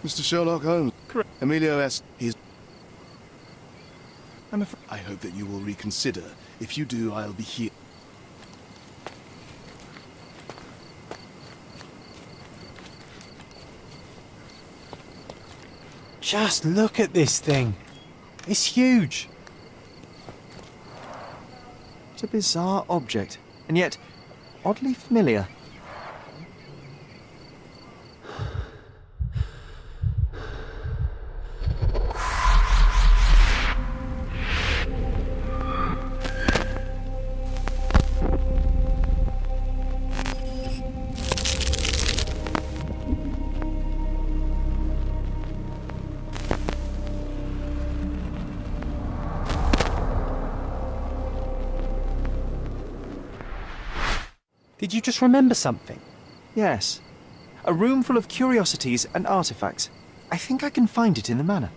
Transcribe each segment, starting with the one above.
Mr. Sherlock Holmes. Correct. Emilio S. He's... I'm afraid... I hope that you will reconsider. If you do, I'll be here. Just look at this thing. It's huge. It's a bizarre object, and yet oddly familiar. Did you just remember something? Yes. A room full of curiosities and artifacts. I think I can find it in the manor.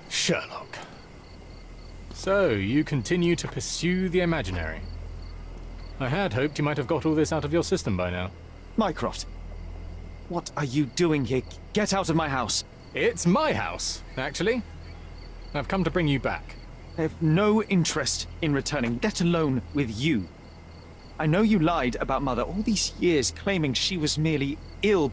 Sherlock. So, you continue to pursue the imaginary. I had hoped you might have got all this out of your system by now. Mycroft, what are you doing here? Get out of my house. It's my house, actually. I've come to bring you back. I have no interest in returning, let alone with you. I know you lied about Mother all these years, claiming she was merely ill,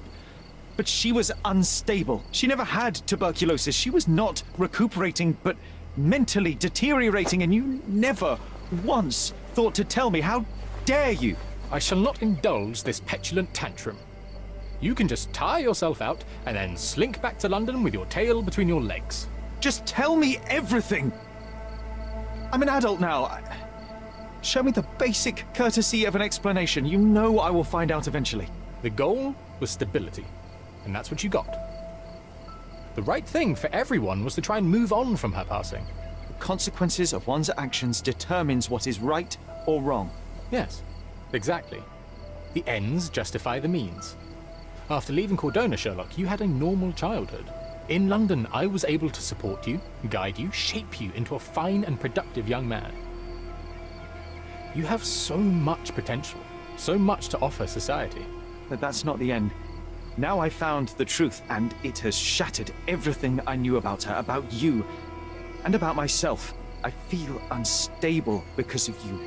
but she was unstable. She never had tuberculosis. She was not recuperating, but mentally deteriorating, and you never once thought to tell me. How dare you? I shall not indulge this petulant tantrum. You can just tire yourself out and then slink back to London with your tail between your legs. Just tell me everything. I'm an adult now. Show me the basic courtesy of an explanation. You know I will find out eventually. The goal was stability, and that's what you got. The right thing for everyone was to try and move on from her passing. The consequences of one's actions determines what is right or wrong. Yes, exactly. The ends justify the means. After leaving Cordona, Sherlock, you had a normal childhood. In London, I was able to support you, guide you, shape you into a fine and productive young man. You have so much potential, so much to offer society. But that's not the end. Now I found the truth, and it has shattered everything I knew about her, about you, and about myself. I feel unstable because of you.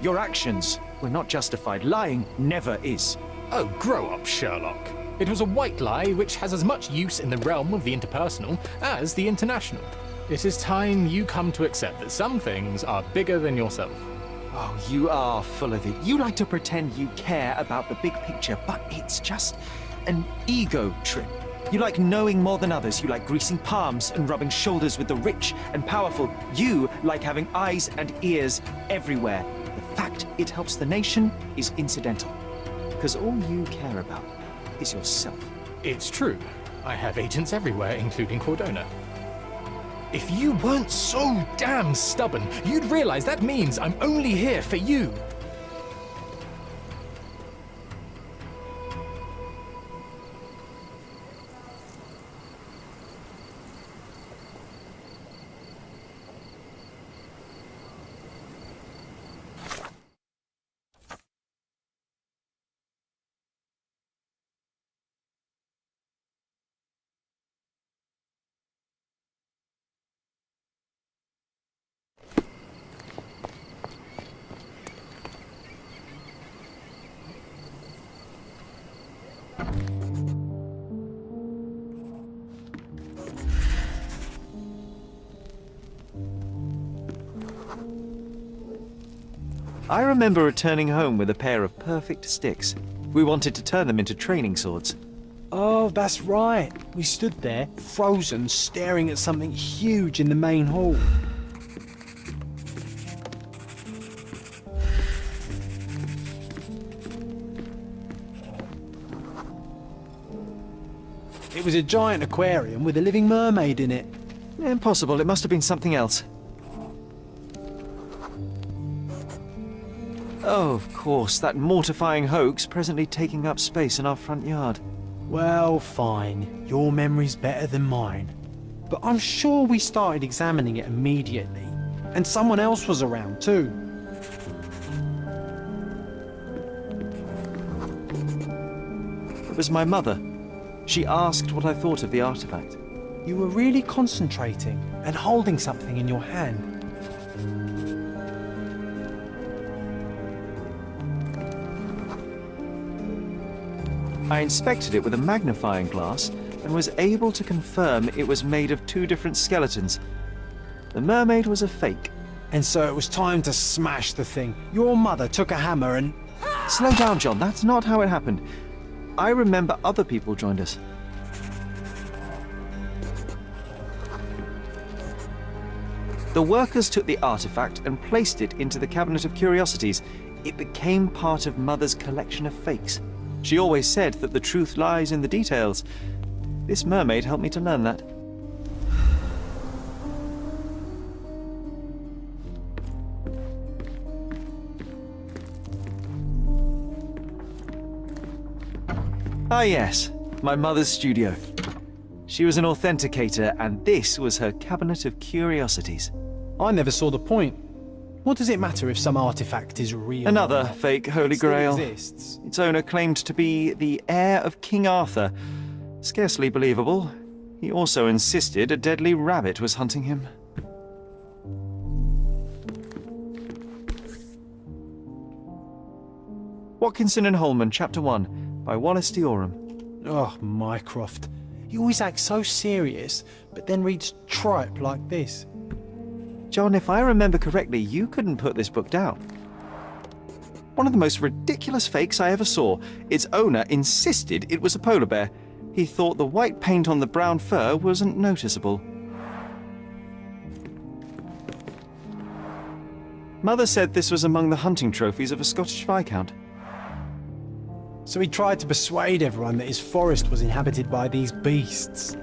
Your actions were not justified. Lying never is. Oh, grow up, Sherlock. It was a white lie which has as much use in the realm of the interpersonal as the international. It is time you come to accept that some things are bigger than yourself. Oh, you are full of it. You like to pretend you care about the big picture, but it's just an ego trip. You like knowing more than others. You like greasing palms and rubbing shoulders with the rich and powerful. You like having eyes and ears everywhere. The fact it helps the nation is incidental, because all you care about is yourself. It's true. I have agents everywhere, including Cordona. If you weren't so damn stubborn, you'd realize that means I'm only here for you. I remember returning home with a pair of perfect sticks. We wanted to turn them into training swords. Oh, that's right. We stood there, frozen, staring at something huge in the main hall. It was a giant aquarium with a living mermaid in it. Impossible, it must have been something else. Oh, of course, that mortifying hoax presently taking up space in our front yard. Well, fine. Your memory's better than mine. But I'm sure we started examining it immediately. And someone else was around too. It was my mother. She asked what I thought of the artifact. You were really concentrating and holding something in your hand. I inspected it with a magnifying glass and was able to confirm it was made of two different skeletons. The mermaid was a fake. And so it was time to smash the thing. Your mother took a hammer and... Slow down, John. That's not how it happened. I remember other people joined us. The workers took the artifact and placed it into the Cabinet of Curiosities. It became part of Mother's collection of fakes. She always said that the truth lies in the details. This mermaid helped me to learn that. Ah yes, my mother's studio. She was an authenticator, and this was her Cabinet of Curiosities. I never saw the point. What does it matter if some artifact is real? Another fake Holy Grail. Exists. Its owner claimed to be the heir of King Arthur. Scarcely believable. He also insisted a deadly rabbit was hunting him. Watkinson and Holman, Chapter 1, by Wallace Dioram. Oh, Mycroft. He always acts so serious, but then reads tripe like this. John, if I remember correctly, you couldn't put this book down. One of the most ridiculous fakes I ever saw. Its owner insisted it was a polar bear. He thought the white paint on the brown fur wasn't noticeable. Mother said this was among the hunting trophies of a Scottish Viscount. So he tried to persuade everyone that his forest was inhabited by these beasts.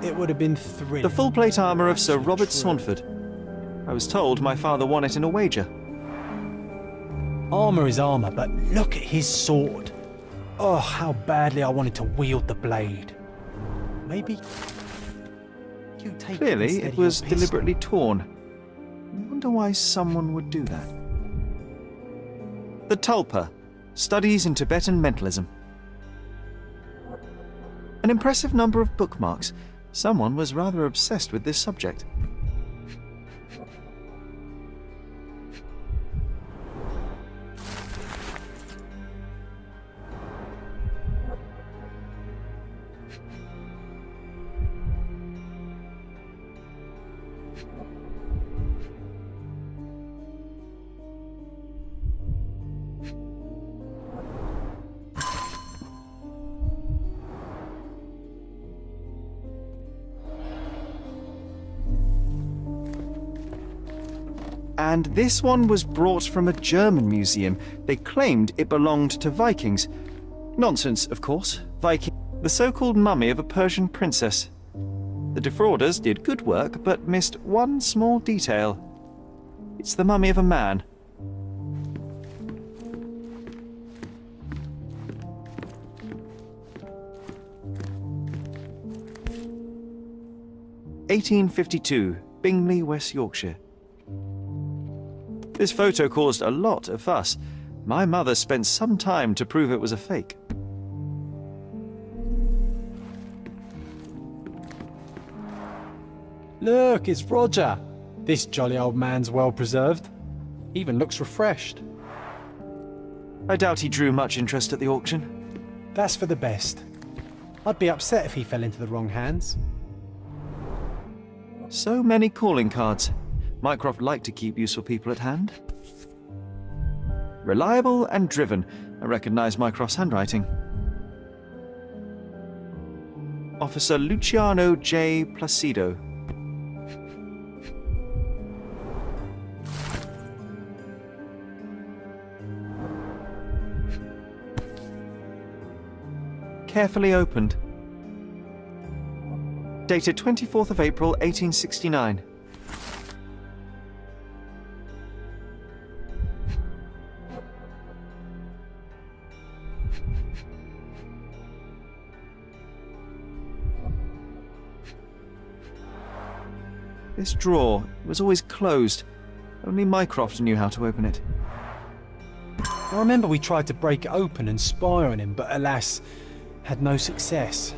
It would have been thrilling. The full plate armour of Sir Robert Swanford. I was told my father won it in a wager. Armour is armour, but look at his sword. Oh, how badly I wanted to wield the blade. Maybe you take Clearly, it instead it of your was pistol. deliberately torn. I wonder why someone would do that. The Tulpa. Studies in Tibetan Mentalism. An impressive number of bookmarks. Someone was rather obsessed with this subject. And this one was brought from a German museum. They claimed it belonged to Vikings. Nonsense, of course. Viking. The so-called mummy of a Persian princess. The defrauders did good work, but missed one small detail. It's the mummy of a man. (1852), Bingley, West Yorkshire. This photo caused a lot of fuss. My mother spent some time to prove it was a fake. Look, it's Roger. This jolly old man's well preserved. Even looks refreshed. I doubt he drew much interest at the auction. That's for the best. I'd be upset if he fell into the wrong hands. So many calling cards. Mycroft liked to keep useful people at hand. Reliable and driven. I recognize Mycroft's handwriting. Officer Luciano J. Placido. Carefully opened. Dated 24th of April, 1869. This drawer was always closed. Only Mycroft knew how to open it. I remember we tried to break it open and spy on him, but alas, had no success.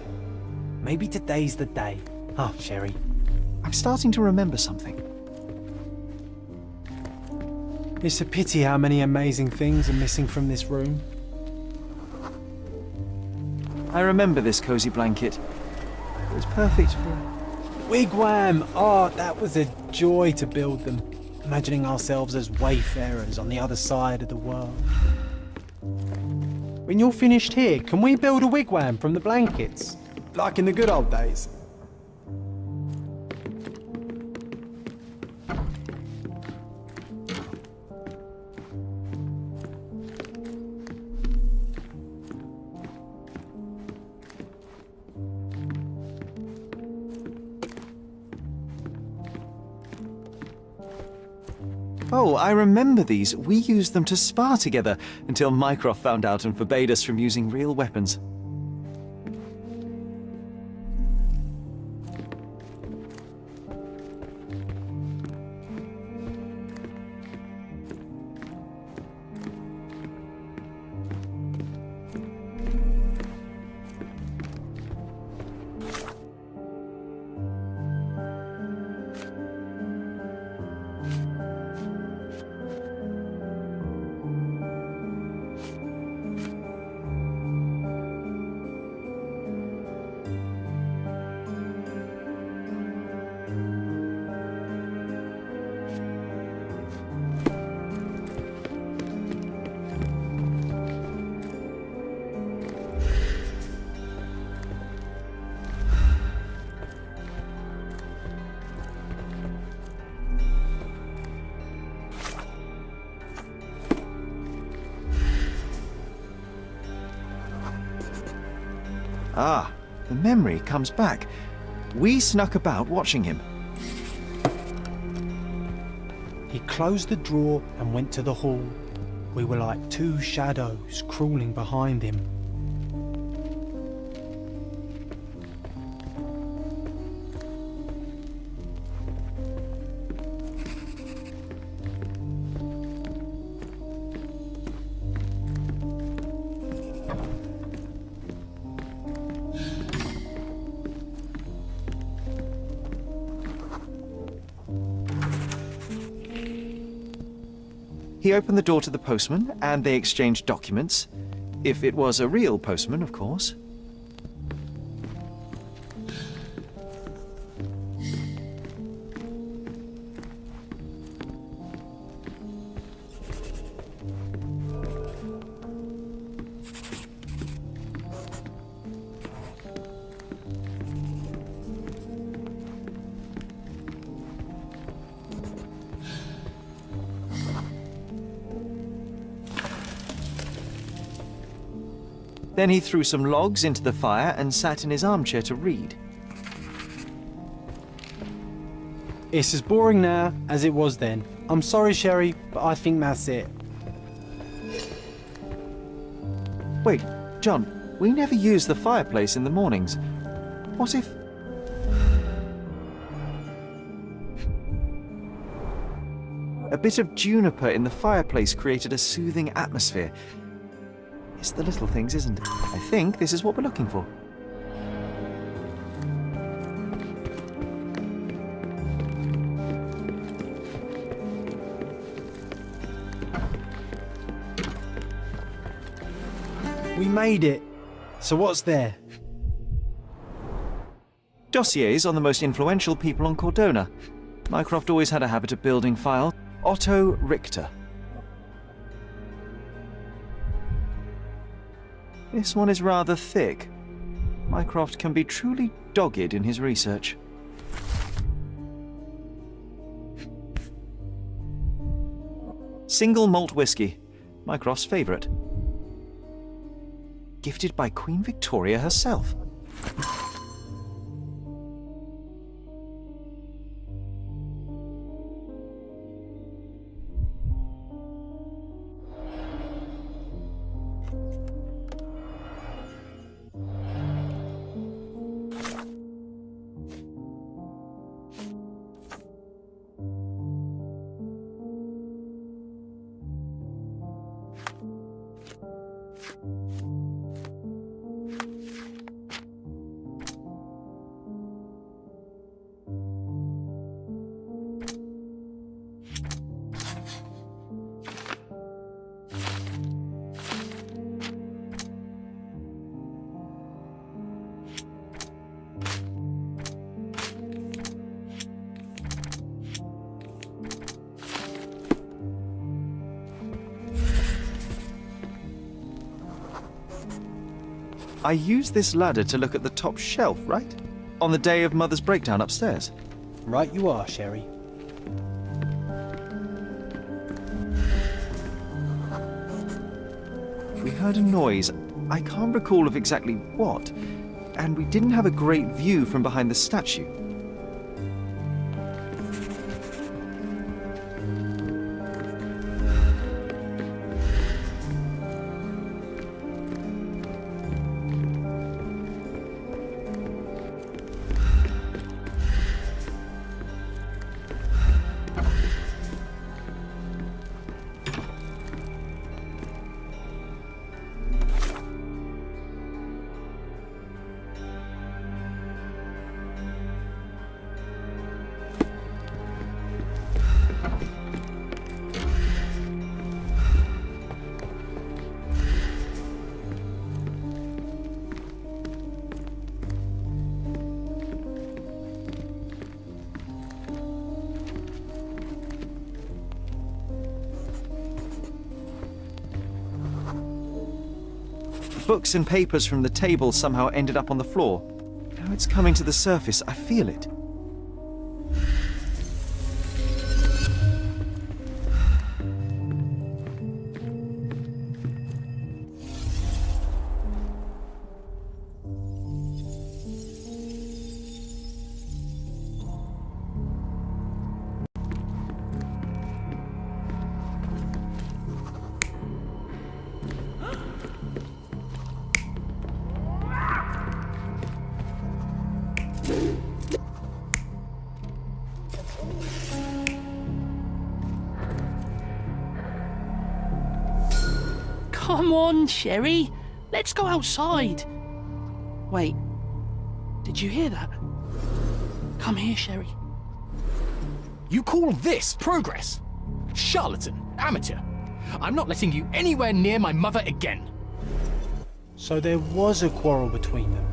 Maybe today's the day. Oh, Sherry. I'm starting to remember something. It's a pity how many amazing things are missing from this room. I remember this cozy blanket. It was perfect for... Wigwam! Oh, that was a joy to build them. Imagining ourselves as wayfarers on the other side of the world. When you're finished here, can we build a wigwam from the blankets? Like in the good old days? Oh, I remember these. We used them to spar together until Mycroft found out and forbade us from using real weapons. Ah, the memory comes back. We snuck about watching him. He closed the drawer and went to the hall. We were like two shadows crawling behind him. He opened the door to the postman, and they exchanged documents. If it was a real postman, of course. Then he threw some logs into the fire and sat in his armchair to read. It's as boring now as it was then. I'm sorry, Sherry, but I think that's it. Wait, John, we never use the fireplace in the mornings. What if... A bit of juniper in the fireplace created a soothing atmosphere. It's the little things, isn't it? I think this is what we're looking for. We made it. So what's there? Dossiers on the most influential people on Cordona. Mycroft always had a habit of building files. Otto Richter. This one is rather thick. Mycroft can be truly dogged in his research. Single malt whiskey. Mycroft's favourite. Gifted by Queen Victoria herself. I used this ladder to look at the top shelf, right? On the day of Mother's breakdown upstairs. Right you are, Sherry. We heard a noise. I can't recall of exactly what. And we didn't have a great view from behind the statue. Books and papers from the table somehow ended up on the floor. Now it's coming to the surface. I feel it. Come on, Sherry. Let's go outside. Wait. Did you hear that? Come here, Sherry. You call this progress? Charlatan, amateur. I'm not letting you anywhere near my mother again. So there was a quarrel between them.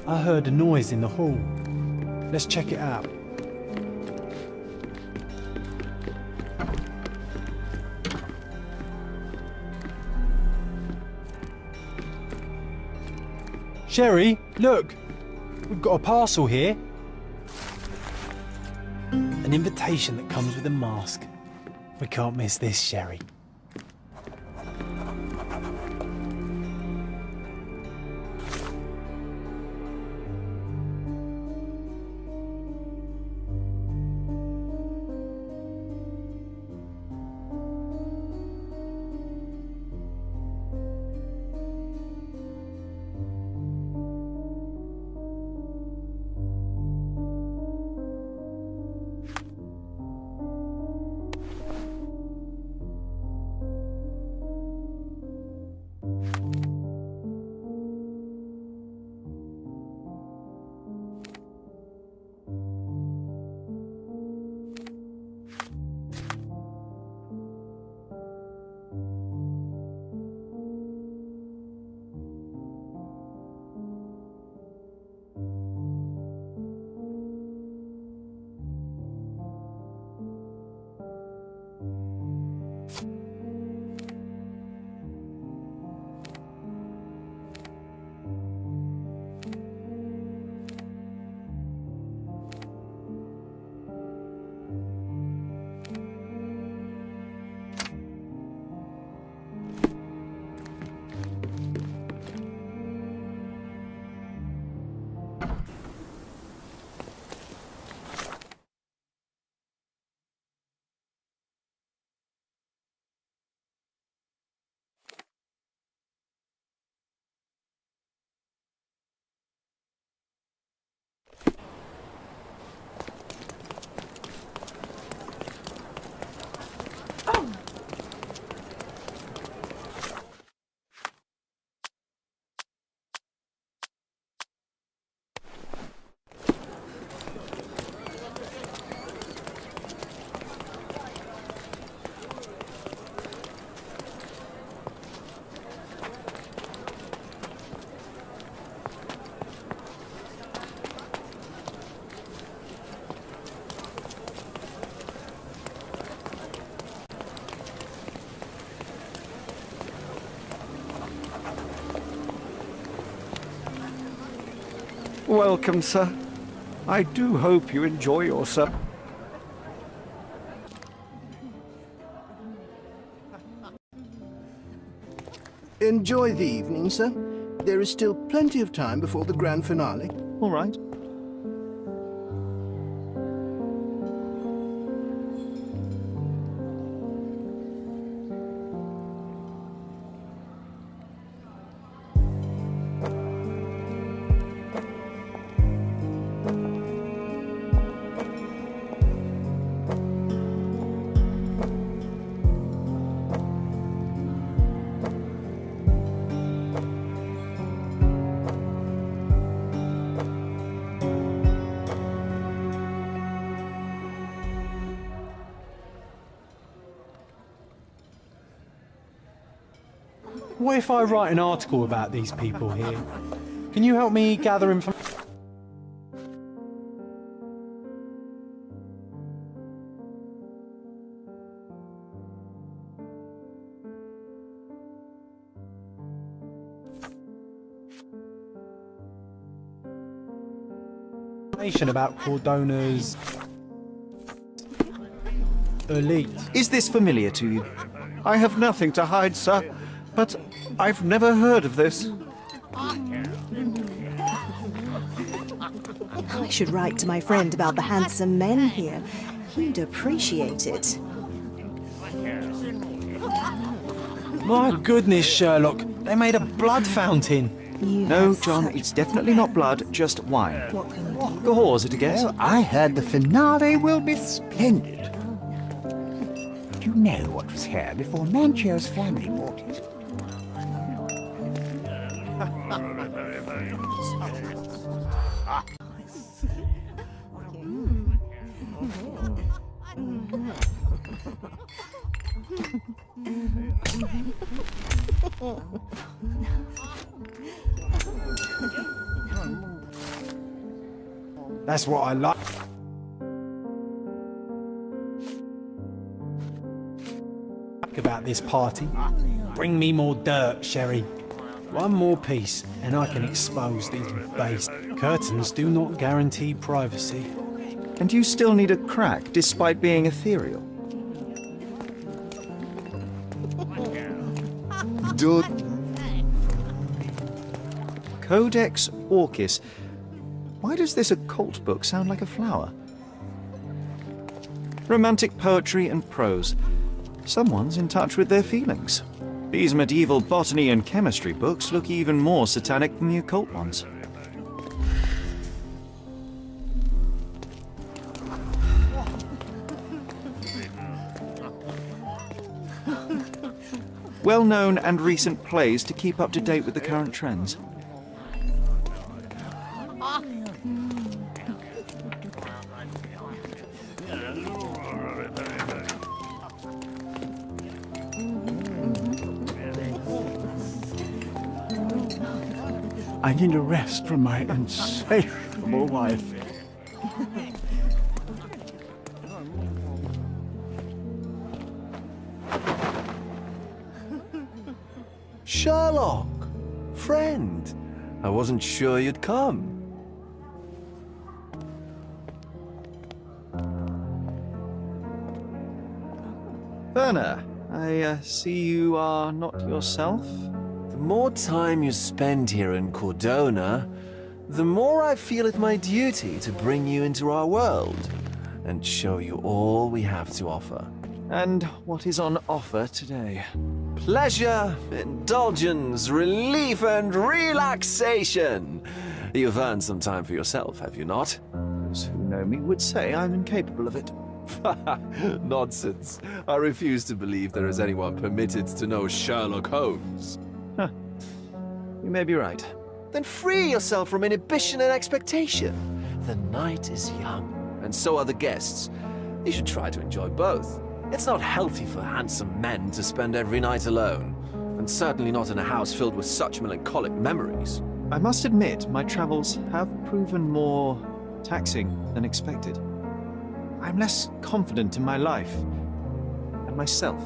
I heard a noise in the hall. Let's check it out. Sherry, look! We've got a parcel here. An invitation that comes with a mask. We can't miss this, Sherry. welcome, sir. I do hope you enjoy yourself. Enjoy the evening, sir. There is still plenty of time before the grand finale. All right. What if I write an article about these people here? Can you help me gather information? About Cordona's elite. Is this familiar to you? I have nothing to hide, sir, but I've never heard of this. I should write to my friend about the handsome men here. He'd appreciate it. My goodness, Sherlock, they made a blood fountain. No, John, it's definitely not blood, just wine. What can I do? Go horse it again. Well, I heard the finale will be splendid. Do you know what was here before Mancho's family bought it? That's what I like. About this party. Bring me more dirt, Sherry. One more piece, and I can expose these base. Curtains do not guarantee privacy. And you still need a crack, despite being ethereal. Codex Orchis. Why does this occult book sound like a flower? Romantic poetry and prose. Someone's in touch with their feelings. These medieval botany and chemistry books look even more satanic than the occult ones. Well-known and recent plays to keep up to date with the current trends. I need a rest from my insatiable wife. Sherlock! Friend! I wasn't sure you'd come. Werner, I see you are not yourself. The more time you spend here in Cordona, the more I feel it my duty to bring you into our world and show you all we have to offer. And what is on offer today? Pleasure, indulgence, relief, and relaxation. You've earned some time for yourself, have you not? Those who know me would say I'm incapable of it. Nonsense. I refuse to believe there is anyone permitted to know Sherlock Holmes. Huh. You may be right. Then free yourself from inhibition and expectation. The night is young, and so are the guests. You should try to enjoy both. It's not healthy for handsome men to spend every night alone, and certainly not in a house filled with such melancholic memories. I must admit, my travels have proven more taxing than expected. I'm less confident in my life and myself.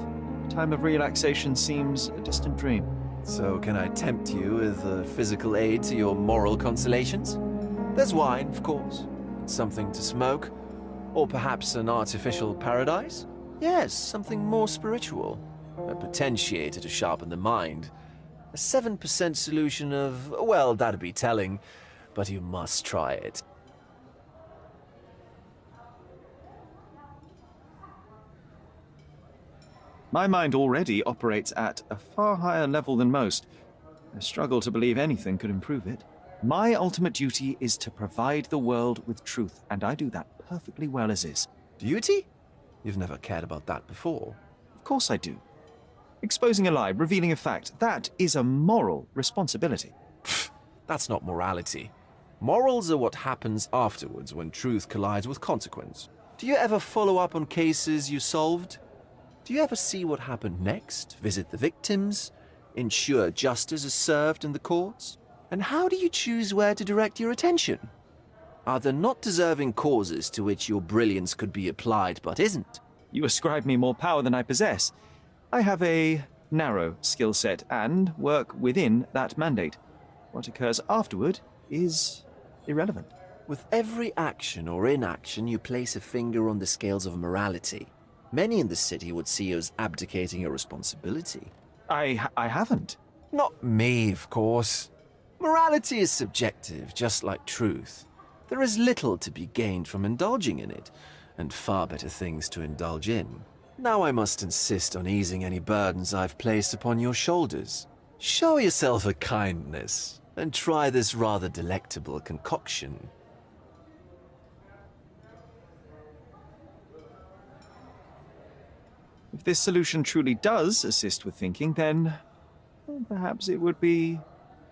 A time of relaxation seems a distant dream. So can I tempt you with a physical aid to your moral consolations? There's wine, of course. Something to smoke. Or perhaps an artificial paradise? Yes, something more spiritual. A potentiator to sharpen the mind. A 7% solution of, well, that'd be telling, but you must try it. My mind already operates at a far higher level than most. I struggle to believe anything could improve it. My ultimate duty is to provide the world with truth, and I do that perfectly well as is. Duty? You've never cared about that before. Of course I do. Exposing a lie, revealing a fact, that is a moral responsibility. That's not morality. Morals are what happens afterwards when truth collides with consequence. Do you ever follow up on cases you solved? Do you ever see what happened next? Visit the victims? Ensure justice is served in the courts? And how do you choose where to direct your attention? Are there not deserving causes to which your brilliance could be applied but isn't? You ascribe me more power than I possess. I have a narrow skill set and work within that mandate. What occurs afterward is irrelevant. With every action or inaction, you place a finger on the scales of morality. Many in the city would see you as abdicating your responsibility. I haven't. Not me, of course. Morality is subjective, just like truth. There is little to be gained from indulging in it, and far better things to indulge in. Now I must insist on easing any burdens I've placed upon your shoulders. Show yourself a kindness, and try this rather delectable concoction. If this solution truly does assist with thinking, then perhaps it would be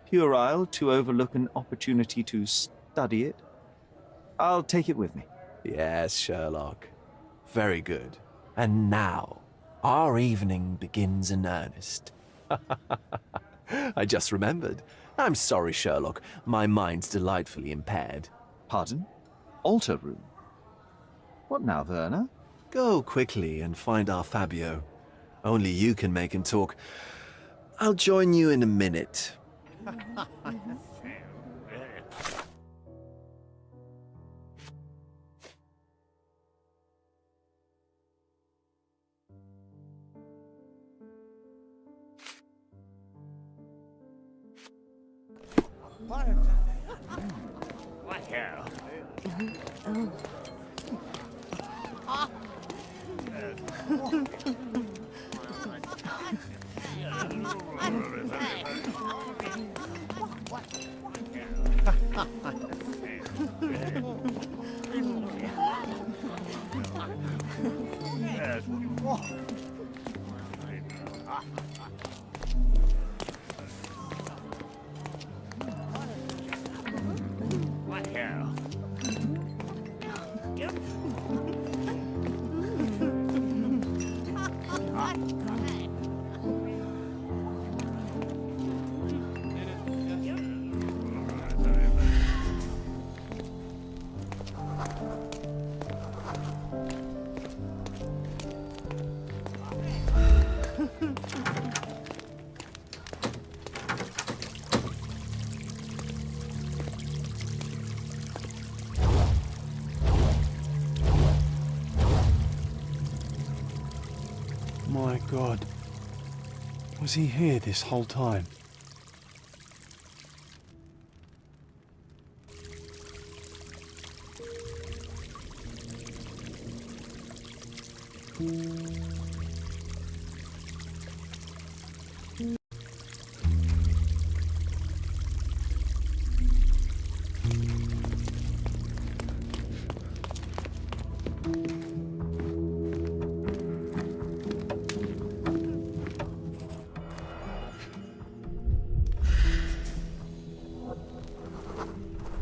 puerile to overlook an opportunity to study it. I'll take it with me. Yes, Sherlock. Very good. And now, our evening begins in earnest. I just remembered. I'm sorry, Sherlock. My mind's delightfully impaired. Pardon? Altar room? What now, Werner? Go quickly and find our Fabio. Only you can make him talk. I'll join you in a minute. My God. Was he here this whole time?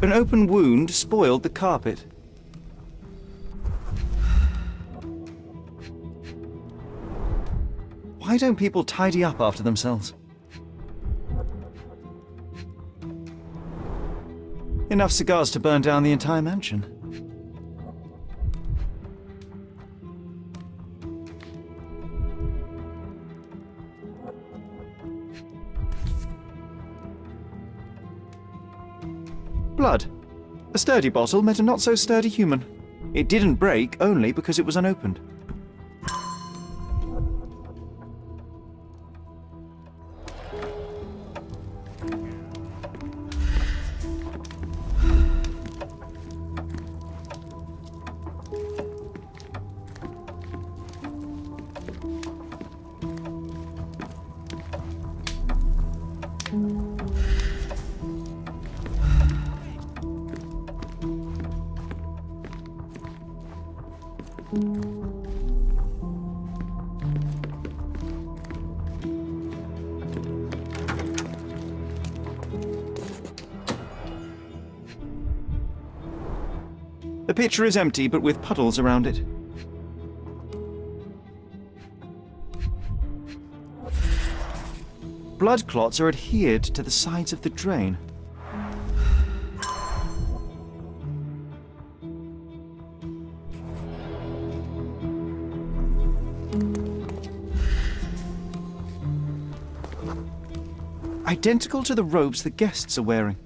An open wound spoiled the carpet. Why don't people tidy up after themselves? Enough cigars to burn down the entire mansion. Blood. A sturdy bottle met a not-so-sturdy human. It didn't break only because it was unopened. The pitcher is empty, but with puddles around it. Blood clots are adhered to the sides of the drain. Identical to the robes the guests are wearing.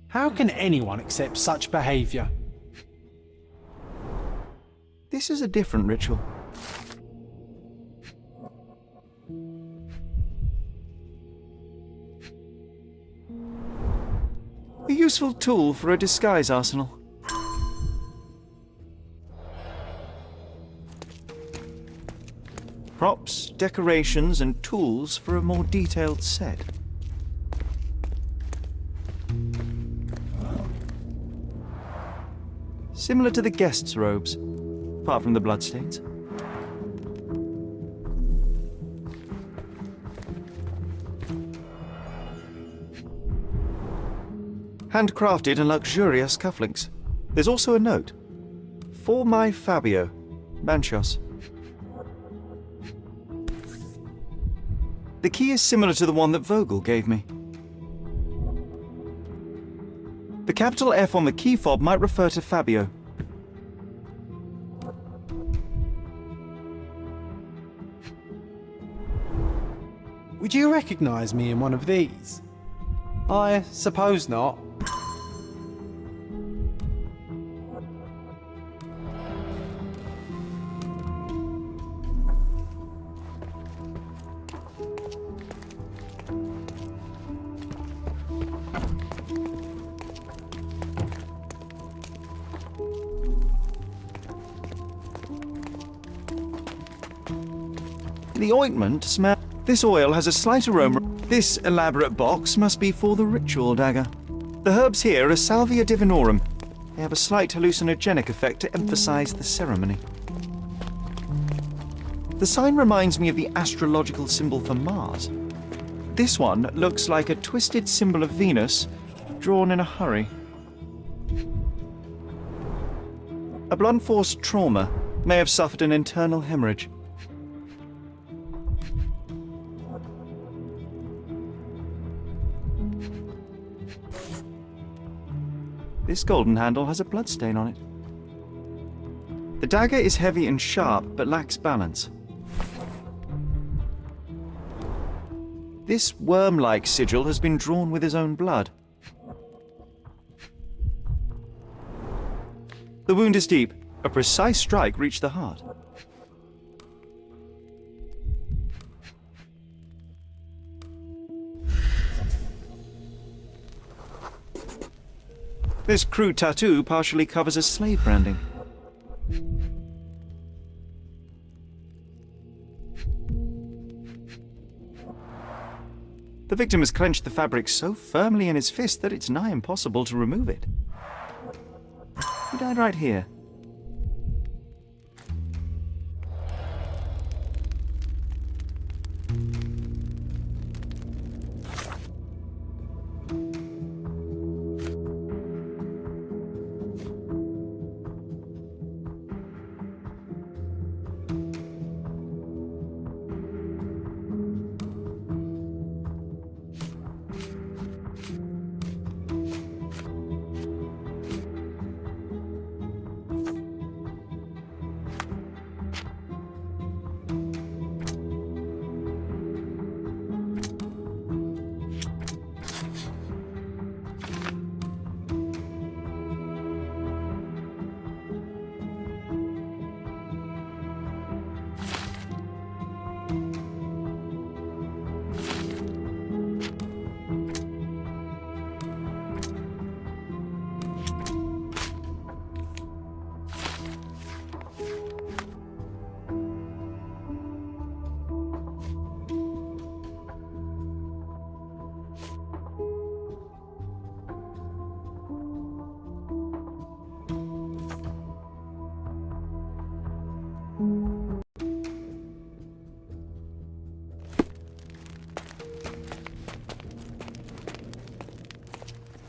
How can anyone accept such behaviour? This is a different ritual. A useful tool for a disguise arsenal. Props, decorations, and tools for a more detailed set. Similar to the guests' robes, apart from the bloodstains. Handcrafted and luxurious cufflinks. There's also a note. For my Fabio, Manchos. The key is similar to the one that Vogel gave me. The capital F on the key fob might refer to Fabio. Would you recognise me in one of these? I suppose not. The ointment smells. This oil has a slight aroma. This elaborate box must be for the ritual dagger. The herbs here are Salvia divinorum. They have a slight hallucinogenic effect to emphasize the ceremony. The sign reminds me of the astrological symbol for Mars. This one looks like a twisted symbol of Venus, drawn in a hurry. A blunt force trauma may have suffered an internal hemorrhage. This golden handle has a bloodstain on it. The dagger is heavy and sharp, but lacks balance. This worm-like sigil has been drawn with his own blood. The wound is deep. A precise strike reached the heart. This crude tattoo partially covers a slave branding. The victim has clenched the fabric so firmly in his fist that it's nigh impossible to remove it. He died right here.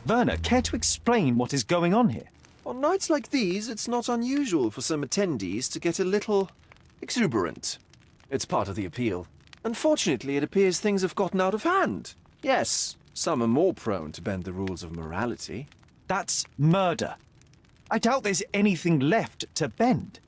Werner, care to explain what is going on here? On nights like these, it's not unusual for some attendees to get a little exuberant. It's part of the appeal. Unfortunately, it appears things have gotten out of hand. Yes, some are more prone to bend the rules of morality. That's murder. I doubt there's anything left to bend.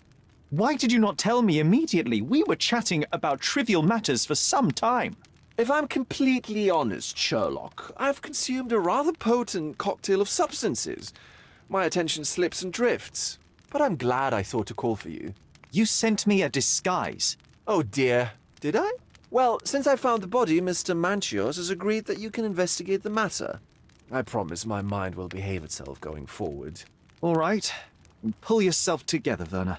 Why did you not tell me immediately? We were chatting about trivial matters for some time. If I'm completely honest, Sherlock, I've consumed a rather potent cocktail of substances. My attention slips and drifts. But I'm glad I thought to call for you. You sent me a disguise. Oh dear, did I? Well, since I found the body, Mr. Manchios has agreed that you can investigate the matter. I promise my mind will behave itself going forward. All right. Pull yourself together, Werner.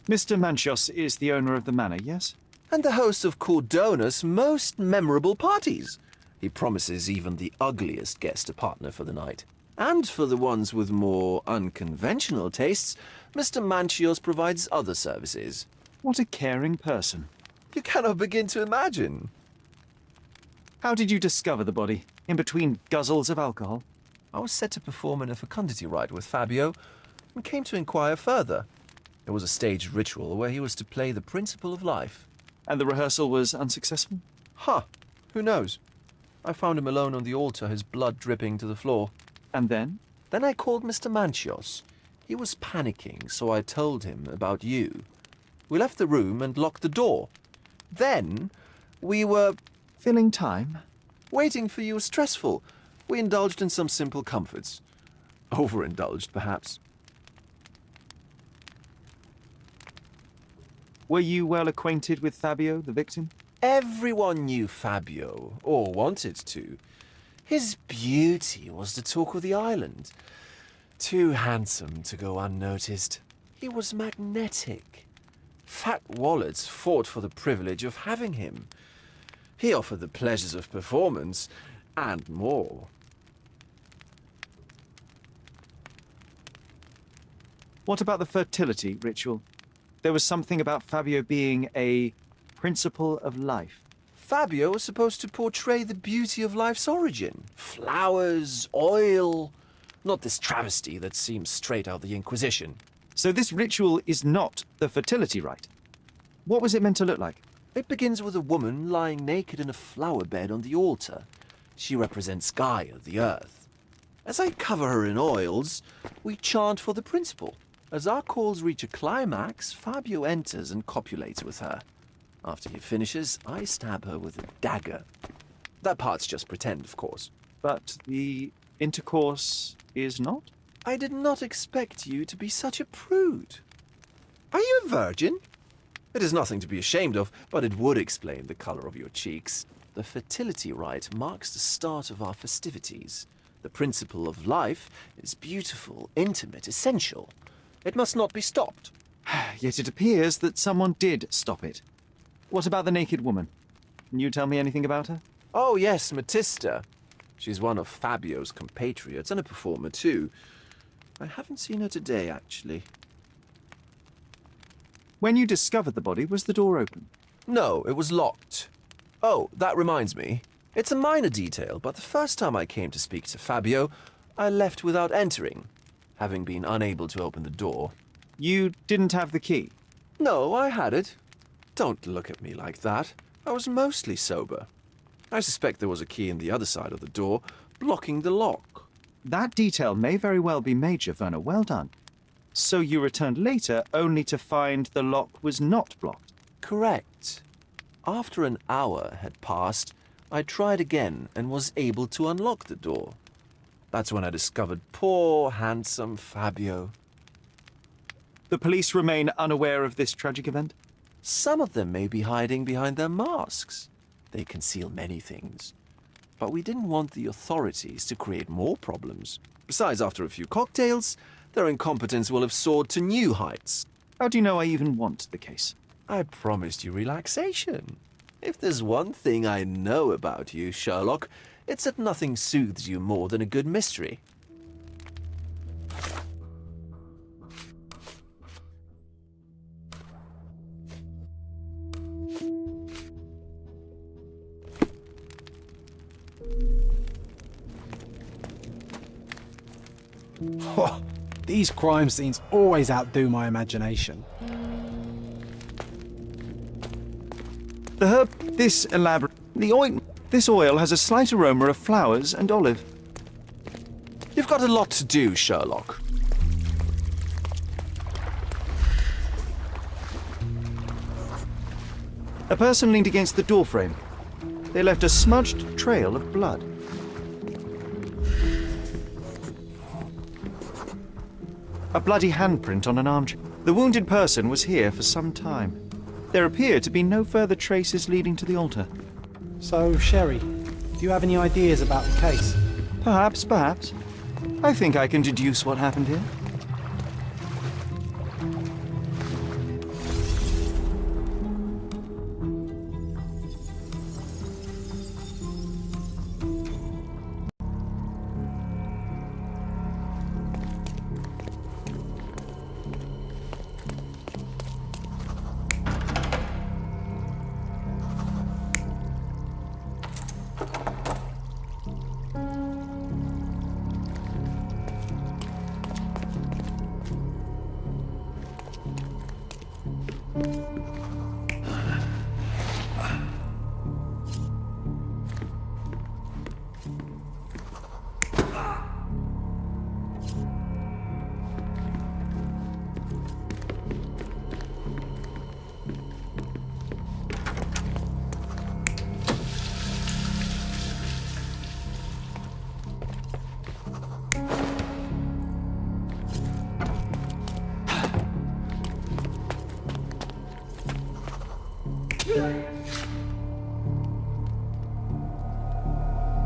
Mr. Manchios is the owner of the manor, yes? And the host of Cordona's most memorable parties. He promises even the ugliest guest a partner for the night. And for the ones with more unconventional tastes, Mr. Manchios provides other services. What a caring person. You cannot begin to imagine. How did you discover the body? In between guzzles of alcohol? I was set to perform in a fecundity rite with Fabio and came to inquire further. It was a staged ritual where he was to play the principle of life. And the rehearsal was unsuccessful? Who knows? I found him alone on the altar, his blood dripping to the floor. And then? Then I called Mr. Manchios. He was panicking, so I told him about you. We left the room and locked the door. Then we were... Filling time? Waiting for you was stressful. We indulged in some simple comforts. Overindulged, perhaps. Were you well acquainted with Fabio, the victim? Everyone knew Fabio, or wanted to. His beauty was the talk of the island. Too handsome to go unnoticed. He was magnetic. Fat wallets fought for the privilege of having him. He offered the pleasures of performance, and more. What about the fertility ritual? There was something about Fabio being a principle of life. Fabio was supposed to portray the beauty of life's origin. Flowers, oil... Not this travesty that seems straight out of the Inquisition. So this ritual is not the fertility rite. What was it meant to look like? It begins with a woman lying naked in a flower bed on the altar. She represents Gaia, the earth. As I cover her in oils, we chant for the principle. As our calls reach a climax, Fabio enters and copulates with her. After he finishes, I stab her with a dagger. That part's just pretend, of course. But the intercourse is not? I did not expect you to be such a prude. Are you a virgin? It is nothing to be ashamed of, but it would explain the color of your cheeks. The fertility rite marks the start of our festivities. The principle of life is beautiful, intimate, essential. It must not be stopped. Yet it appears that someone did stop it. What about the naked woman? Can you tell me anything about her? Oh yes, Matista. She's one of Fabio's compatriots and a performer too. I haven't seen her today, actually. When you discovered the body, was the door open? No, it was locked. Oh, that reminds me. It's a minor detail, but the first time I came to speak to Fabio, I left without entering, having been unable to open the door. You didn't have the key? No, I had it. Don't look at me like that. I was mostly sober. I suspect there was a key in the other side of the door, blocking the lock. That detail may very well be major, Werner. Well done. So you returned later, only to find the lock was not blocked? Correct. After an hour had passed, I tried again and was able to unlock the door. That's when I discovered poor, handsome Fabio. The police remain unaware of this tragic event? Some of them may be hiding behind their masks. They conceal many things. But we didn't want the authorities to create more problems. Besides, after a few cocktails, their incompetence will have soared to new heights. How do you know I even want the case? I promised you relaxation. If there's one thing I know about you, Sherlock, it's that nothing soothes you more than a good mystery. These crime scenes always outdo my imagination. The herb, this elaborate, the ointment, this oil has a slight aroma of flowers and olive. You've got a lot to do, Sherlock. A person leaned against the doorframe. They left a smudged trail of blood. A bloody handprint on an armchair. The wounded person was here for some time. There appear to be no further traces leading to the altar. So, Sherry, do you have any ideas about the case? Perhaps. I think I can deduce what happened here.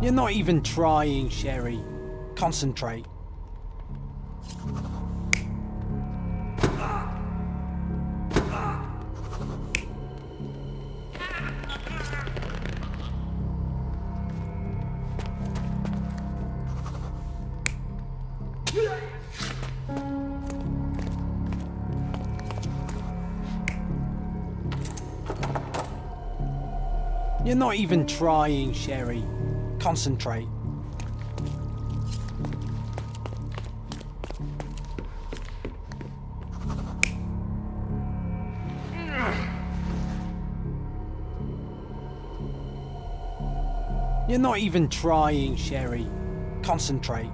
You're not even trying, Sherry. Concentrate. You're not even trying, Sherry. Concentrate. You're not even trying, Sherry. Concentrate.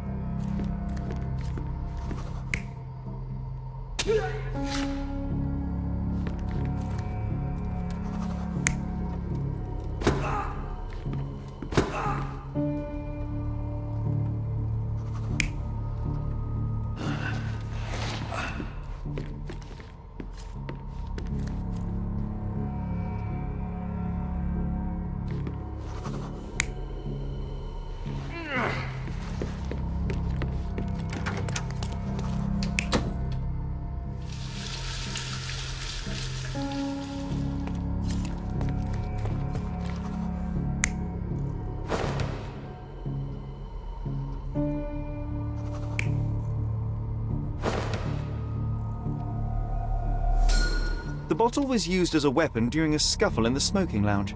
The bottle was used as a weapon during a scuffle in the smoking lounge.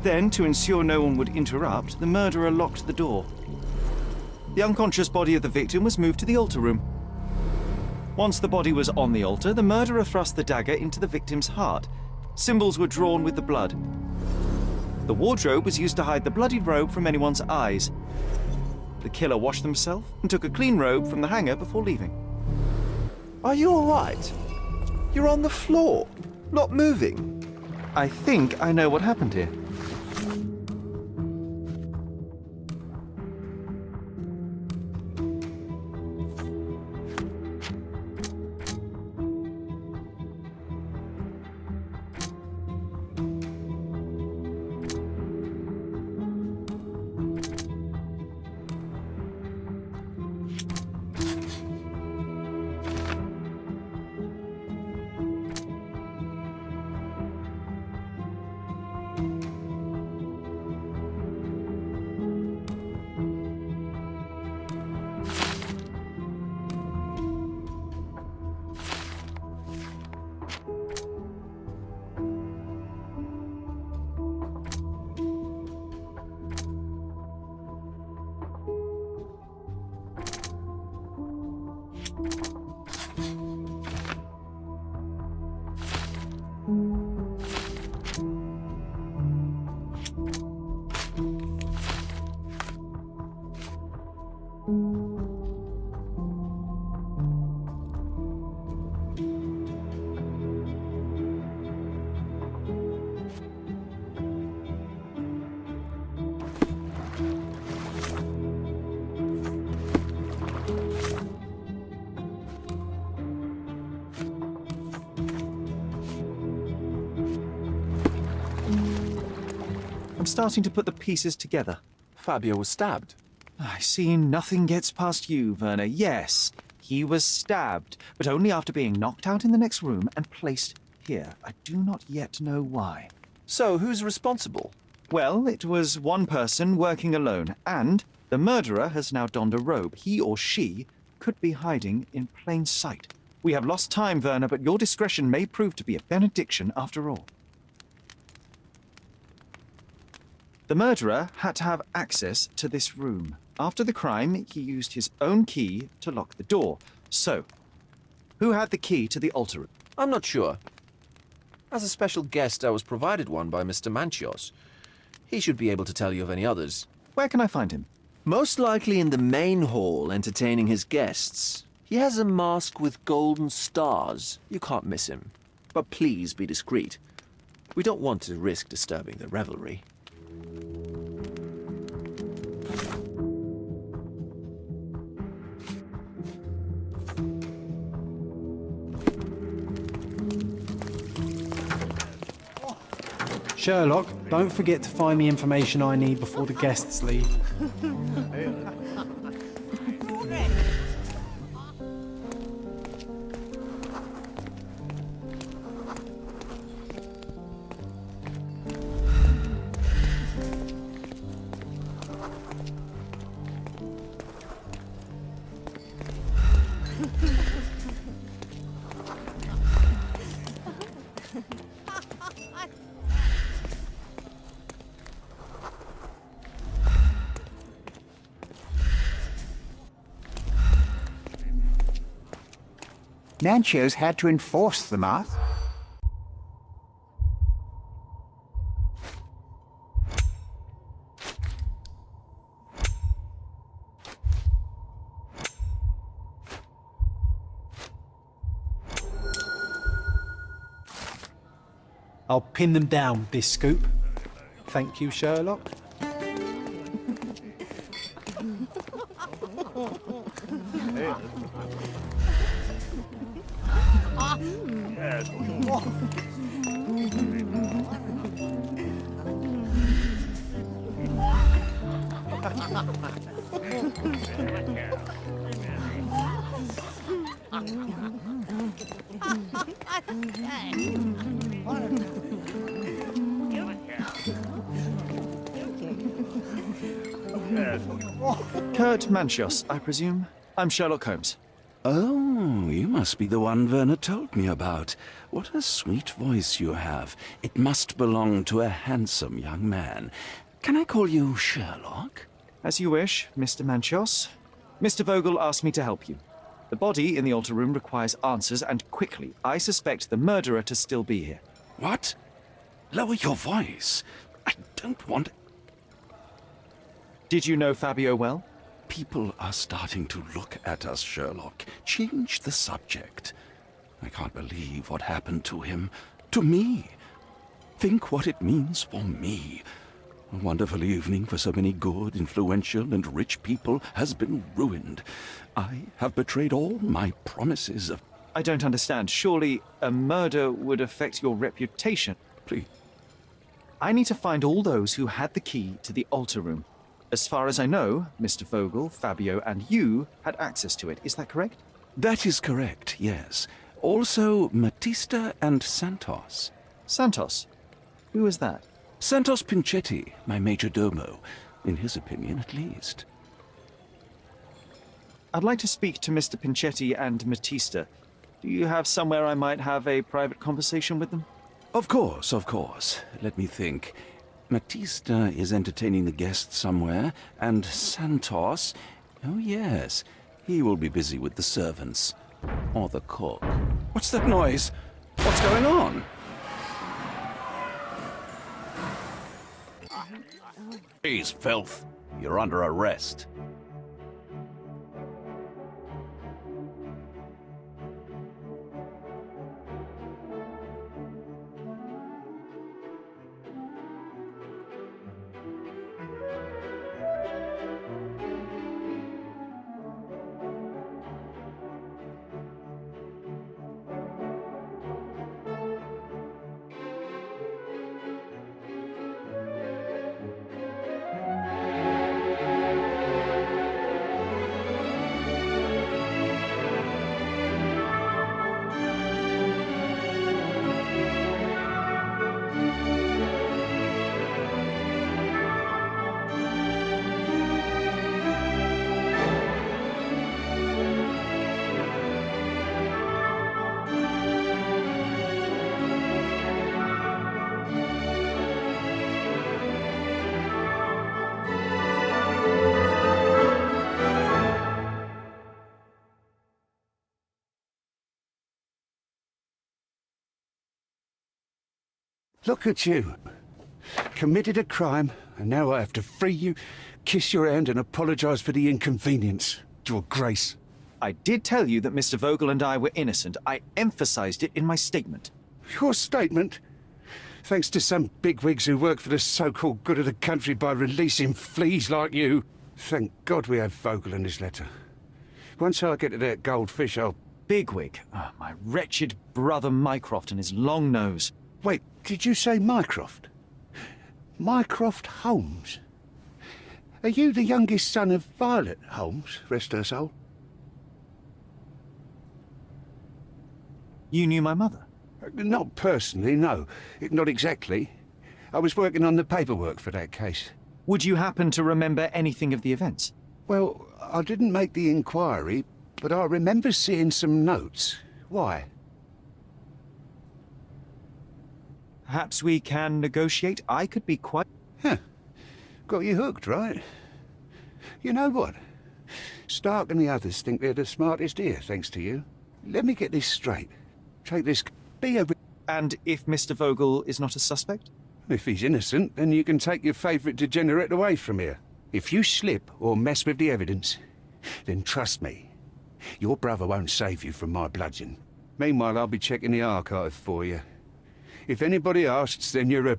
Then, to ensure no one would interrupt, the murderer locked the door. The unconscious body of the victim was moved to the altar room. Once the body was on the altar, the murderer thrust the dagger into the victim's heart. Symbols were drawn with the blood. The wardrobe was used to hide the bloody robe from anyone's eyes. The killer washed himself and took a clean robe from the hanger before leaving. Are you all right? You're on the floor, not moving. I think I know what happened here. starting to put the pieces together. Fabio was stabbed. I see nothing gets past you, Werner. Yes, he was stabbed, but only after being knocked out in the next room and placed here. I do not yet know why. So, who's responsible? Well, it was one person working alone, and the murderer has now donned a robe. He or she could be hiding in plain sight. We have lost time, Werner, but your discretion may prove to be a benediction after all. The murderer had to have access to this room. After the crime, he used his own key to lock the door. So, who had the key to the altar room? I'm not sure. As a special guest, I was provided one by Mr. Manchios. He should be able to tell you of any others. Where can I find him? Most likely in the main hall, entertaining his guests. He has a mask with golden stars. You can't miss him. But please be discreet. We don't want to risk disturbing the revelry. Sherlock, don't forget to find the information I need before the guests leave. Manchios had to enforce the math. I'll pin them down with this scoop. Thank you, Sherlock. Kurt Manchios, I presume. I'm Sherlock Holmes. Oh, you must be the one Werner told me about. What a sweet voice you have. It must belong to a handsome young man. Can I call you Sherlock? As you wish, Mr. Manchios. Mr. Vogel asked me to help you. The body in the altar room requires answers, and quickly. I suspect the murderer to still be here. What? Lower your voice. I don't want... Did you know Fabio well? People are starting to look at us, Sherlock. Change the subject. I can't believe what happened to him. To me. Think what it means for me. A wonderful evening for so many good, influential, and rich people has been ruined. I have betrayed all my promises of... I don't understand. Surely a murder would affect your reputation. Please. I need to find all those who had the key to the altar room. As far as I know, Mr. Vogel, Fabio, and you had access to it. Is that correct? That is correct, yes. Also, Matista and Santos. Santos? Who is that? Santos Pinchetti, my major domo. In his opinion, at least. I'd like to speak to Mr. Pinchetti and Matista. Do you have somewhere I might have a private conversation with them? Of course, of course. Let me think. Matista is entertaining the guests somewhere, and Santos... Oh, yes. He will be busy with the servants. Or the cook. What's that noise? What's going on? He's filth. You're under arrest. Look at you. Committed a crime, and now I have to free you, kiss your hand and apologise for the inconvenience. Your Grace. I did tell you that Mr. Vogel and I were innocent. I emphasized it in my statement. Your statement? Thanks to some bigwigs who work for the so-called good of the country by releasing fleas like you. Thank God we have Vogel in this letter. Once I get to that goldfish, I'll... Bigwig? Oh, my wretched brother Mycroft and his long nose. Wait, did you say Mycroft? Mycroft Holmes? Are you the youngest son of Violet Holmes, rest her soul? You knew my mother? Not personally, no. Not exactly. I was working on the paperwork for that case. Would you happen to remember anything of the events? Well, I didn't make the inquiry, but I remember seeing some notes. Why? Perhaps we can negotiate. I could be quite... Huh. Got you hooked, right? You know what? Stark and the others think they're the smartest here, thanks to you. Let me get this straight. Take this... Be a... And if Mr. Vogel is not a suspect? If he's innocent, then you can take your favourite degenerate away from here. If you slip or mess with the evidence, then trust me, your brother won't save you from my bludgeon. Meanwhile, I'll be checking the archive for you. If anybody asks, then you're a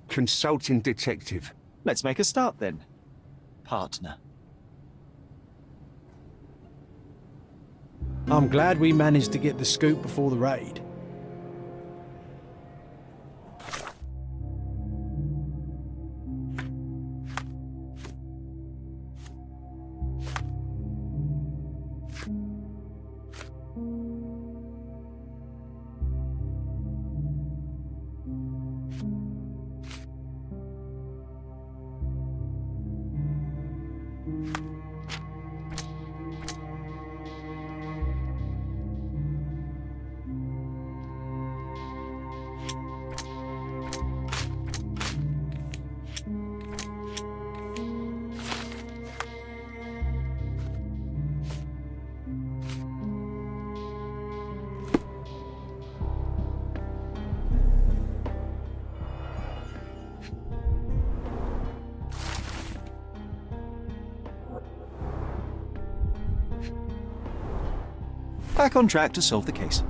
consulting detective. Let's make a start then, partner. I'm glad we managed to get the scoop before the raid. Back on track to solve the case.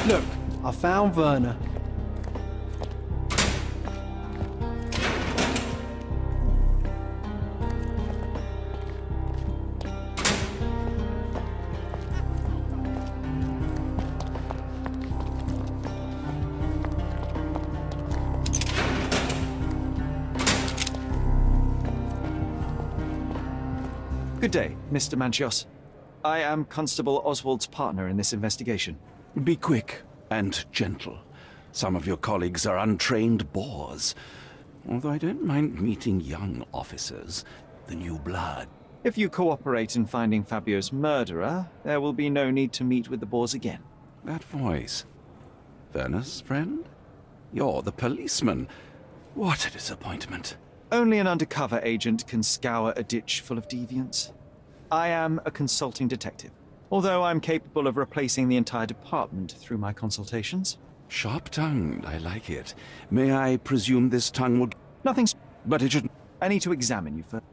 Look, I found Werner. Good day, Mr. Manchios. I am Constable Oswald's partner in this investigation. Be quick and gentle. Some of your colleagues are untrained boors. Although I don't mind meeting young officers, the new blood. If you cooperate in finding Fabio's murderer, there will be no need to meet with the boars again. That voice. Werner's friend? You're the policeman. What a disappointment. Only an undercover agent can scour a ditch full of deviants. I am a consulting detective, although I'm capable of replacing the entire department through my consultations. Sharp-tongued, I like it. May I presume this tongue will... Nothing's... But it should... I need to examine you first.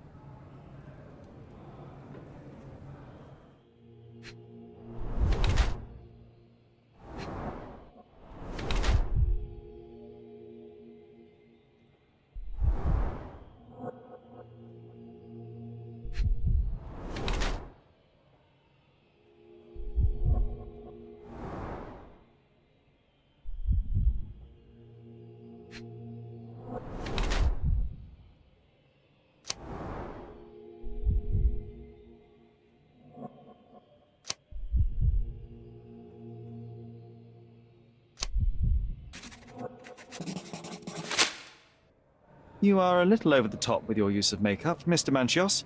You are a little over the top with your use of makeup, Mr. Manchios.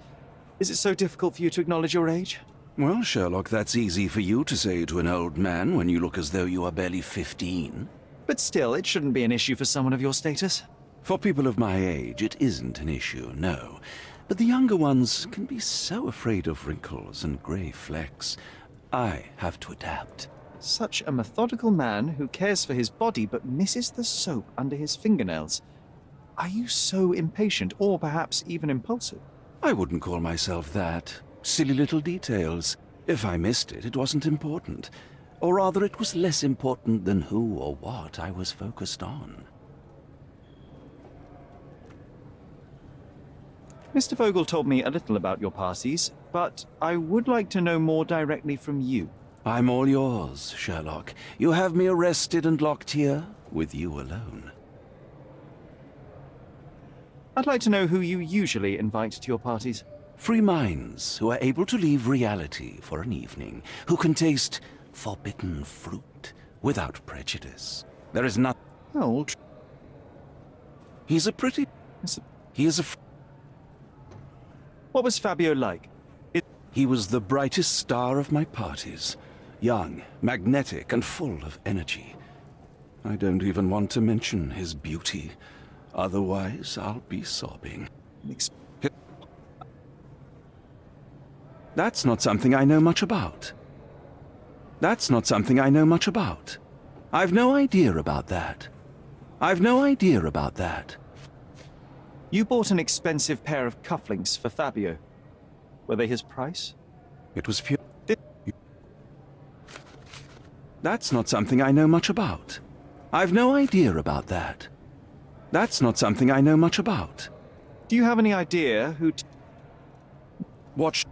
Is it so difficult for you to acknowledge your age? Well, Sherlock, that's easy for you to say to an old man when you look as though you are barely 15. But still, it shouldn't be an issue for someone of your status. For people of my age, it isn't an issue, no. But the younger ones can be so afraid of wrinkles and grey flecks. I have to adapt. Such a methodical man who cares for his body but misses the soap under his fingernails. Are you so impatient, or perhaps even impulsive? I wouldn't call myself that. Silly little details. If I missed it, it wasn't important. Or rather, it was less important than who or what I was focused on. Mr. Vogel told me a little about your parties, but I would like to know more directly from you. I'm all yours, Sherlock. You have me arrested and locked here, with you alone. I'd like to know who you usually invite to your parties. Free minds who are able to leave reality for an evening, who can taste forbidden fruit without prejudice. There is not... Oh, He's a pretty... He is a... What was Fabio like? He was the brightest star of my parties. Young, magnetic, and full of energy. I don't even want to mention his beauty. Otherwise, I'll be sobbing. That's not something I know much about. That's not something I know much about. I've no idea about that. I've no idea about that. You bought an expensive pair of cufflinks for Fabio. Were they his price? It was pure... That's not something I know much about. I've no idea about that. That's not something I know much about. Do you have any idea who... Watch...